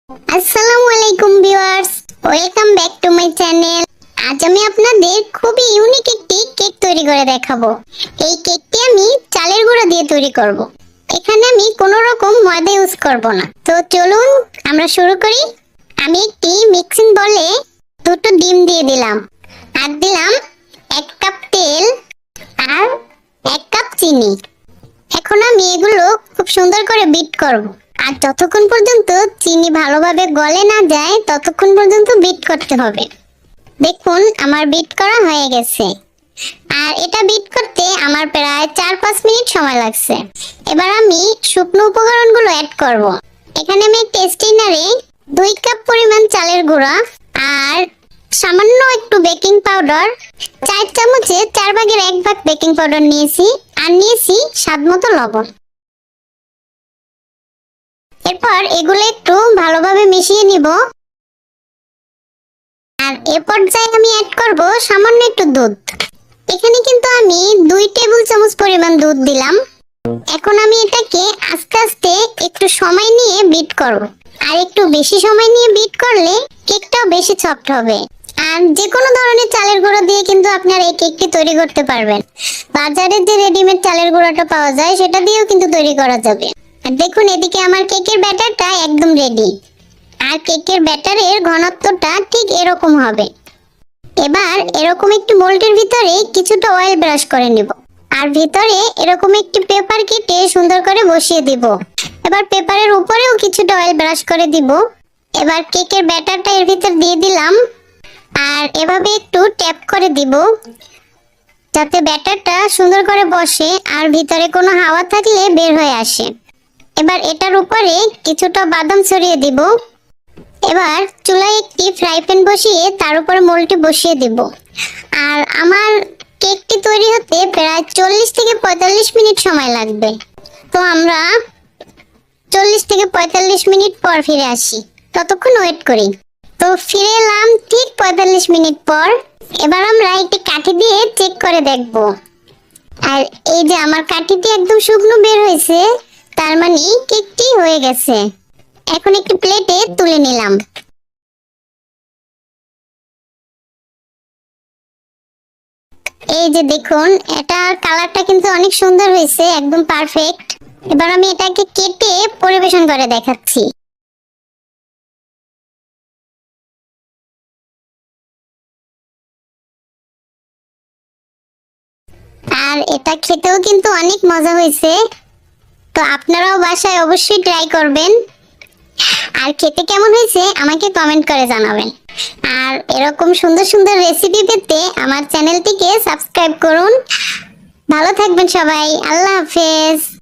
আসসালামু আলাইকুম viewers, welcome back to my channel. আজ আমি আপনাদের খুবই ইউনিক একটি কেক তৈরি করে দেখাবো। এই কেকটি আমি চালের গুঁড়া দিয়ে তৈরি করব। এখানে আমি কোনো রকম ময়দা ইউজ করব না। তো চলুন আমরা শুরু করি। আমি একটি মিক্সিং বলে দুটো ডিম দিয়ে দিলাম, আর দিলাম 1 কাপ তেল আর 1 কাপ চিনি। এখন আমি এগুলো খুব সুন্দর করে বিট করব। আর যতক্ষণ পর্যন্ত চিনি ভালোভাবে গলে না যায় ততক্ষণ পর্যন্ত বিট করতে হবে। দেখুন আমার বিট করা হয়ে গেছে, আর এটা বিট করতে আমার প্রায় 4-5 মিনিট সময় লাগছে। এবার আমি শুকনো উপকরণগুলো অ্যাড করব। এখানে আমি টেস্টিনারে 2 কাপ পরিমাণ চালের গুঁড়া আর সামান্য একটু বেকিং পাউডার, 4 চামচে 4 ভাগের 1 ভাগ বেকিং পাউডার নিয়েছি, আর নিয়েছি স্বাদমতো লবণ। এরপর এগুলো একটু ভালোভাবে মিশিয়ে নিব। আর এ পর্যায়ে আমি অ্যাড করব সামান্য একটু দুধ। এখানে কিন্তু আমি 2 টেবিল চামচ পরিমাণ দুধ দিলাম। এখন আমি এটাকে আস্তে আস্তে একটু সময় নিয়ে বিট করব। আর একটু বেশি সময় নিয়ে বিট করলে কেকটাও বেশি সফট হবে। আর যে কোনো ধরনের চালের গুঁড়ো দিয়ে কিন্তু আপনারা এই কেকটি তৈরি করতে পারবেন। বাজারে যে রেডিমেড চালের গুঁড়োটা পাওয়া যায় সেটা দিয়েও কিন্তু তৈরি করা যাবে। আর দেখুন এদিকে আমার কেকের ব্যাটারটা একদম রেডি। আর কেকের ব্যাটারের ঘনত্বটা ঠিক এরকম হবে। এবার এরকম একটি মোল্ডের ভিতরে কিছুটা অয়েল ব্রাশ করে নিব, আর ভিতরে এরকম একটি পেপার কেটে সুন্দর করে বসিয়ে দিব। এবার পেপারের উপরেও কিছুটা অয়েল ব্রাশ করে দিব। এবার কেকের ব্যাটারটা এর ভিতর দিয়ে দিলাম, আর এভাবে একটু ট্যাপ করে দিব যাতে ব্যাটারটা সুন্দর করে বসে আর ভিতরে কোনো হাওয়া থাকলে বের হয়ে আসে। এবার এটার উপরে কিছুটা বাদাম ছড়িয়ে দিব। এবার চুলায় একটি ফ্রাই প্যান বসিয়ে তার উপরে মোল্ডটি বসিয়ে দিব। আর আমার কেকটি তৈরি হতে প্রায় 40 থেকে 45 মিনিট সময় লাগবে। তো আমরা 40 থেকে 45 মিনিট পর ফিরে আসি, ততক্ষণ ওয়েট করি। তো ফিরে এলাম ঠিক 45 মিনিট পর। এবার আমরা একটি কাঠি দিয়ে চেক করে দেখব। আর এই যে আমার কাঠিটি একদম শুকনো বের হয়েছে, তার মানে কেকটি হয়ে গেছে। এখন একটি প্লেটে তুলে নিলাম। এই যে দেখুন, এটা কালারটা কিন্তু অনেক সুন্দর হয়েছে, একদম পারফেক্ট। এবার আমি এটাকে কেটে পরিবেশন করে দেখাচ্ছি। আর এটা খেতেও কিন্তু অনেক মজা হয়েছে। তো আপনারাও বাসায় অবশ্যই ট্রাই করবেন। আর খেতে কেমন হয়েছে আমাকে কমেন্ট করে জানাবেন। আর এরকম সুন্দর সুন্দর রেসিপি পেতে আমার চ্যানেলটিকে সাবস্ক্রাইব করুন। ভালো থাকবেন সবাই, আল্লাহ হাফেজ।